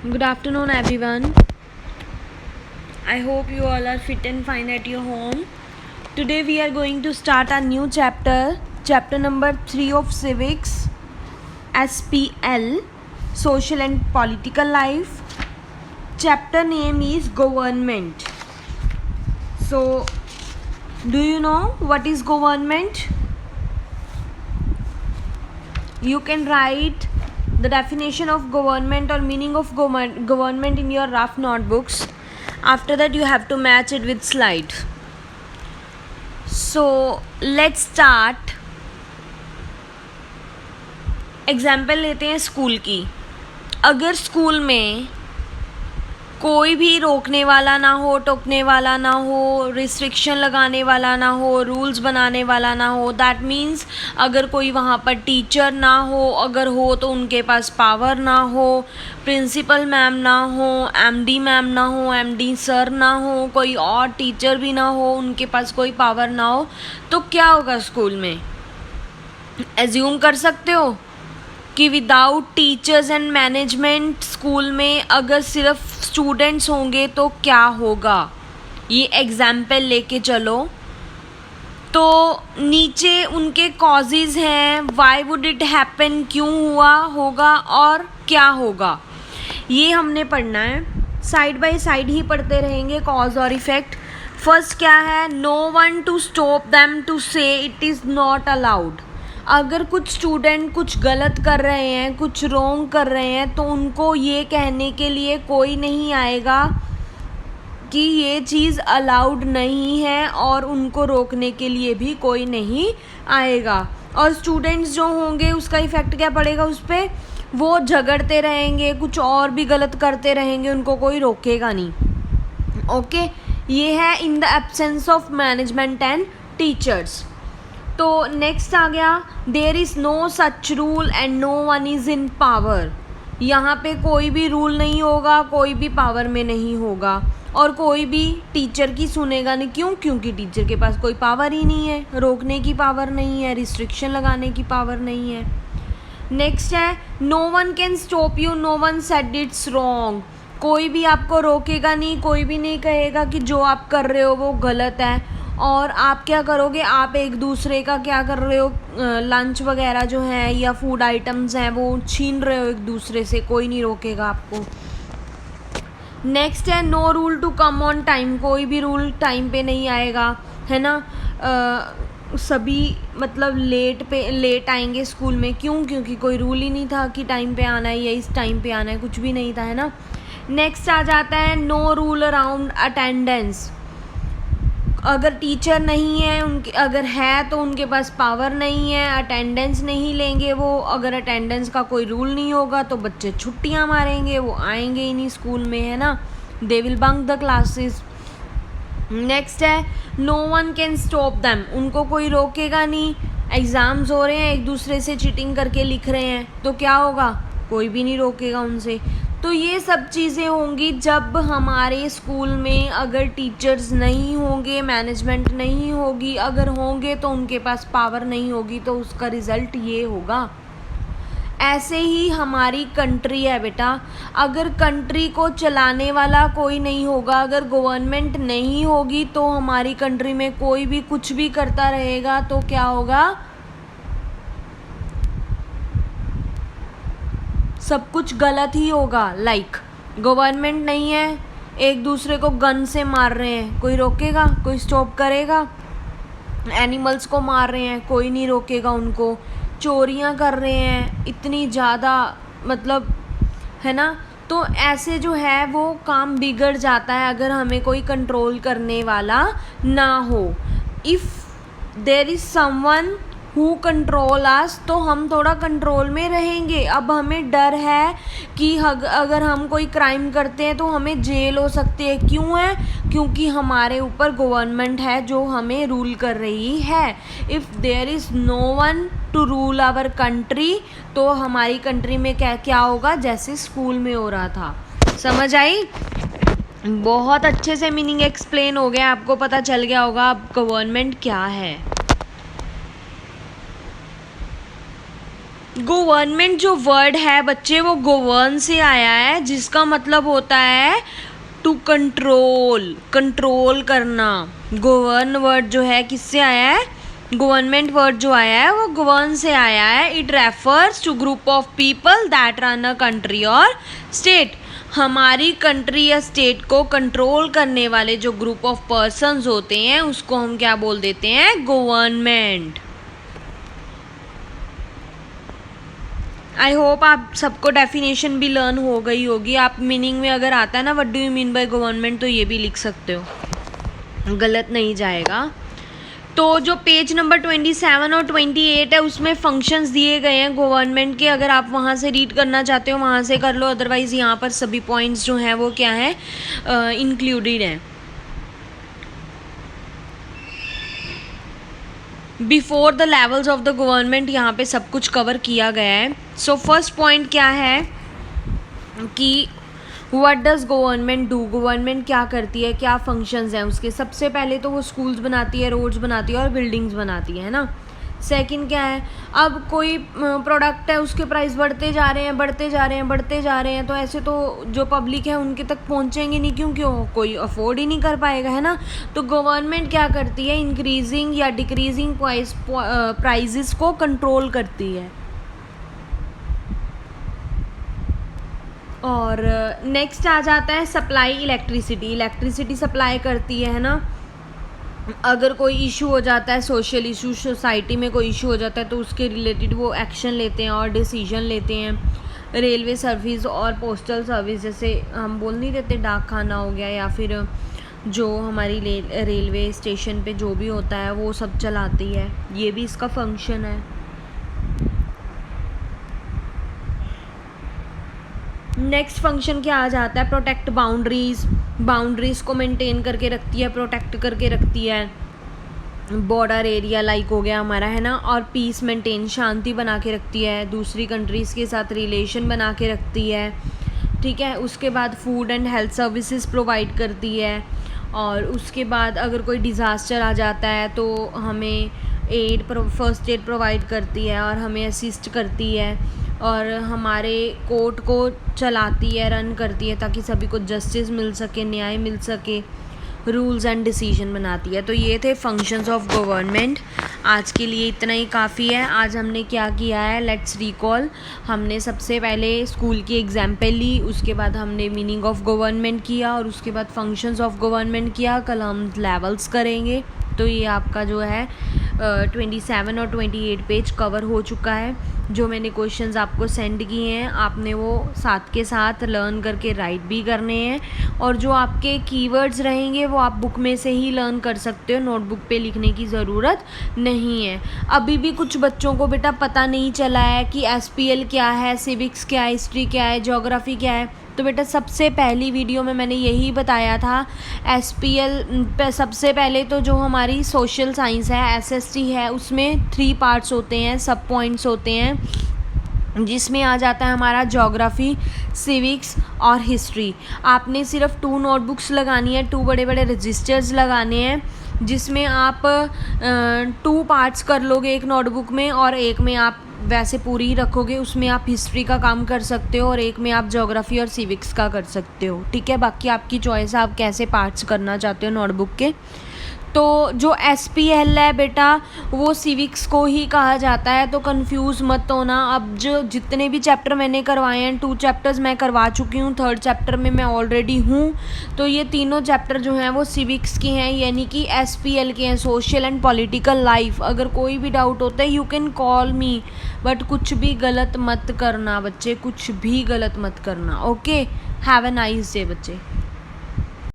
Good afternoon, everyone. I hope you all are fit and fine at your home. Today, we are going to start a new chapter number 3 of Civics, SPL, Social and Political Life. Chapter name is Government. So, do you know what is government? You can write the definition of government or meaning of government in your rough notebooks. After that, you have to match it with slide. So let's start. Example लेते हैं school की. अगर school में कोई भी रोकने वाला ना हो, टोकने वाला ना हो, रिस्ट्रिक्शन लगाने वाला ना हो, रूल्स बनाने वाला ना हो, दैट मीन्स अगर कोई वहाँ पर टीचर ना हो, अगर हो तो उनके पास पावर ना हो, प्रिंसिपल मैम ना हो, एमडी मैम ना हो, एमडी सर ना हो, कोई और टीचर भी ना हो, उनके पास कोई पावर ना हो, तो क्या होगा स्कूल में? एज्यूम कर सकते हो कि without teachers and management school में अगर सिर्फ स्टूडेंट्स होंगे तो क्या होगा? ये एग्जाम्पल लेके चलो. तो नीचे उनके कॉजेज़ हैं, वाई वुड इट हैपन, क्यों हुआ होगा और क्या होगा, ये हमने पढ़ना है. साइड बाय साइड ही पढ़ते रहेंगे कॉज और इफ़ेक्ट. फर्स्ट क्या है? No one to stop them to say it is not allowed. अगर कुछ स्टूडेंट कुछ गलत कर रहे हैं, कुछ रॉन्ग कर रहे हैं, तो उनको ये कहने के लिए कोई नहीं आएगा कि ये चीज़ अलाउड नहीं है, और उनको रोकने के लिए भी कोई नहीं आएगा. और स्टूडेंट्स जो होंगे उसका इफ़ेक्ट क्या पड़ेगा उस पर? वो झगड़ते रहेंगे, कुछ और भी गलत करते रहेंगे, उनको कोई रोकेगा नहीं. ओके, ये है in the absence of management and teachers. तो नेक्स्ट आ गया, there is no such rule and no one is in power. यहाँ पे कोई भी रूल नहीं होगा, कोई भी पावर में नहीं होगा, और कोई भी टीचर की सुनेगा नहीं. क्यों? क्योंकि टीचर के पास कोई पावर ही नहीं है, रोकने की पावर नहीं है, रिस्ट्रिक्शन लगाने की पावर नहीं है. नेक्स्ट है, no one can stop you, no one said it's wrong. कोई भी आपको रोकेगा नहीं, कोई भी नहीं कहेगा कि जो आप कर रहे हो वो गलत है. और आप क्या करोगे? आप एक दूसरे का क्या कर रहे हो? लंच वगैरह जो है या फूड आइटम्स हैं वो छीन रहे हो एक दूसरे से, कोई नहीं रोकेगा आपको. नेक्स्ट है, no rule to come on time. कोई भी रूल टाइम पे नहीं आएगा, है ना. सभी मतलब लेट आएंगे स्कूल में. क्यों? क्योंकि कोई रूल ही नहीं था कि टाइम पे आना है या इस टाइम पे आना है, कुछ भी नहीं था, है ना. नेक्स्ट आ जाता है, नो रूल अराउंड अटेंडेंस. अगर टीचर नहीं है, उनके अगर है तो उनके पास पावर नहीं है, अटेंडेंस नहीं लेंगे वो. अगर अटेंडेंस का कोई रूल नहीं होगा तो बच्चे छुट्टियां मारेंगे, वो आएंगे ही नहीं स्कूल में, है ना. They will bunk the classes. Next है, no one can stop them. उनको कोई रोकेगा नहीं. एग्ज़ाम्स हो रहे हैं, एक दूसरे से चीटिंग करके लिख रहे हैं, तो क्या होगा? कोई भी नहीं रोकेगा उनसे. तो ये सब चीज़ें होंगी जब हमारे स्कूल में अगर टीचर्स नहीं होंगे, मैनेजमेंट नहीं होगी. अगर होंगे तो उनके पास पावर नहीं होगी, तो उसका रिज़ल्ट ये होगा. ऐसे ही हमारी कंट्री है बेटा. अगर कंट्री को चलाने वाला कोई नहीं होगा, अगर गवर्नमेंट नहीं होगी, तो हमारी कंट्री में कोई भी कुछ भी करता रहेगा, तो क्या होगा? सब कुछ गलत ही होगा. लाइक गवर्नमेंट नहीं है, एक दूसरे को गन से मार रहे हैं, कोई रोकेगा? कोई स्टॉप करेगा? एनिमल्स को मार रहे हैं, कोई नहीं रोकेगा उनको. चोरियां कर रहे हैं इतनी ज़्यादा, मतलब, है ना. तो ऐसे जो है वो काम बिगड़ जाता है अगर हमें कोई कंट्रोल करने वाला ना हो. If there is someone who control us, तो हम थोड़ा कंट्रोल में रहेंगे. अब हमें डर है कि अगर हम कोई क्राइम करते हैं तो हमें जेल हो सकती है. क्यों है? क्योंकि हमारे ऊपर गवर्नमेंट है जो हमें रूल कर रही है. If there is no one to rule our country, तो हमारी कंट्री में क्या क्या होगा? जैसे स्कूल में हो रहा था. समझ आई? बहुत अच्छे से मीनिंग एक्सप्लेन हो गया, आपको पता चल गया होगा अब गवर्नमेंट क्या है. गवर्नमेंट जो वर्ड है बच्चे वो गवर्न से आया है, जिसका मतलब होता है टू कंट्रोल, कंट्रोल करना। गवर्न वर्ड जो है किससे आया है? गवर्नमेंट वर्ड जो आया है वो गवर्न से आया है। It refers to group of people that run a country और स्टेट। हमारी कंट्री या स्टेट को कंट्रोल करने वाले जो ग्रुप ऑफ पर्सन्स होते हैं उसको हम क्या बोल देते हैं? गवर्नमेंट। आई होप आप सबको डेफिनेशन भी लर्न हो गई होगी। आप मीनिंग में अगर आता है ना what do you mean by government, तो ये भी लिख सकते हो, गलत नहीं जाएगा। तो जो पेज नंबर 27 और 28 है उसमें फंक्शंस दिए गए हैं गवर्नमेंट के। अगर आप वहाँ से रीड करना चाहते हो वहाँ से कर लो, अदरवाइज़ यहाँ पर सभी पॉइंट्स जो हैं वो क्या है, इंक्लूडेड हैं। Before the levels of the government, यहाँ पे सब कुछ कवर किया गया है। सो फर्स्ट पॉइंट क्या है कि what does government do, government क्या करती है, क्या फंक्शंस हैं उसके। सबसे पहले तो वो स्कूल्स बनाती है, रोड्स बनाती है और बिल्डिंग्स बनाती है ना। सेकंड क्या है, अब कोई प्रोडक्ट है उसके प्राइस बढ़ते जा रहे हैं, बढ़ते जा रहे हैं, बढ़ते जा रहे हैं, तो ऐसे तो जो पब्लिक है उनके तक पहुंचेंगे नहीं, क्योंकि कोई अफोर्ड ही नहीं कर पाएगा, है ना। तो गवर्नमेंट क्या करती है, इंक्रीजिंग या डिक्रीजिंग प्राइजेस को कंट्रोल करती है। और नेक्स्ट आ जाता है सप्लाई इलेक्ट्रिसिटी। इलेक्ट्रिसिटी सप्लाई करती है ना। अगर कोई इशू हो जाता है, सोशल इशू, सोसाइटी में कोई इशू हो जाता है, तो उसके रिलेटेड वो एक्शन लेते हैं और डिसीजन लेते हैं। रेलवे सर्विस और पोस्टल सर्विस, जैसे हम बोल नहीं देते डाक खाना हो गया, या फिर जो हमारी रेलवे स्टेशन पे जो भी होता है वो सब चलाती है, ये भी इसका फंक्शन है। नेक्स्ट फंक्शन क्या आ जाता है, प्रोटेक्ट बाउंड्रीज। बाउंड्रीज को मेंटेन करके रखती है, प्रोटेक्ट करके रखती है। बॉर्डर एरिया लाइक हो गया हमारा, है ना। और पीस मेंटेन, शांति बना के रखती है, दूसरी कंट्रीज़ के साथ रिलेशन बना के रखती है, ठीक है। उसके बाद food and health services provide करती है। और उसके बाद अगर कोई डिज़ास्टर आ जाता है तो हमें फर्स्ट एड प्रोवाइड करती है और हमें असिस्ट करती है, और हमारे कोर्ट को चलाती है, रन करती है, ताकि सभी को जस्टिस मिल सके, न्याय मिल सके। रूल्स एंड डिसीजन बनाती है। तो ये थे फंक्शंस ऑफ गवर्नमेंट। आज के लिए इतना ही काफ़ी है। आज हमने क्या किया है, लेट्स रिकॉल। हमने सबसे पहले स्कूल की एग्जाम्पल ली, उसके बाद हमने मीनिंग ऑफ गवर्नमेंट किया, और उसके बाद फंक्शंस ऑफ गवर्नमेंट किया। कल हम लेवल्स करेंगे। तो ये आपका जो है 27 और 28 पेज कवर हो चुका है। जो मैंने क्वेश्चंस आपको सेंड किए हैं आपने वो साथ के साथ लर्न करके राइट भी करने हैं, और जो आपके कीवर्ड्स रहेंगे वो आप बुक में से ही लर्न कर सकते हो, नोटबुक पे लिखने की ज़रूरत नहीं है। अभी भी कुछ बच्चों को बेटा पता नहीं चला है कि SPL क्या है, सिविक्स क्या है, हिस्ट्री क्या है, ज्योग्राफी क्या है। तो बेटा सबसे पहली वीडियो में मैंने यही बताया था, SPL सबसे पहले तो जो हमारी सोशल साइंस है, SST है, उसमें 3 पार्ट्स होते हैं, सब पॉइंट्स होते हैं, जिसमें आ जाता है हमारा ज्योग्राफी, सिविक्स और हिस्ट्री। आपने सिर्फ 2 नोटबुक्स लगानी है, 2 बड़े बड़े रजिस्टर्स लगाने हैं, जिसमें आप 2 पार्ट्स कर लोगे एक नोटबुक में, और एक में आप वैसे पूरी ही रखोगे, उसमें आप हिस्ट्री का काम कर सकते हो, और एक में आप ज्योग्राफी और सिविक्स का कर सकते हो, ठीक है। बाकी आपकी चॉइस है, आप कैसे पार्ट्स करना चाहते हो नोटबुक के। तो जो SPL है बेटा वो सिविक्स को ही कहा जाता है, तो कंफ्यूज मत होना। अब जो जितने भी चैप्टर मैंने करवाए हैं, 2 चैप्टर्स मैं करवा चुकी हूँ, 3rd चैप्टर में मैं ऑलरेडी हूँ, तो ये तीनों चैप्टर जो हैं वो सिविक्स के हैं, यानी कि SPL के हैं, सोशल एंड पॉलिटिकल लाइफ। अगर कोई भी डाउट होता है you can call me, but कुछ भी गलत मत करना बच्चे, कुछ भी गलत मत करना। Okay, have a nice day बच्चे।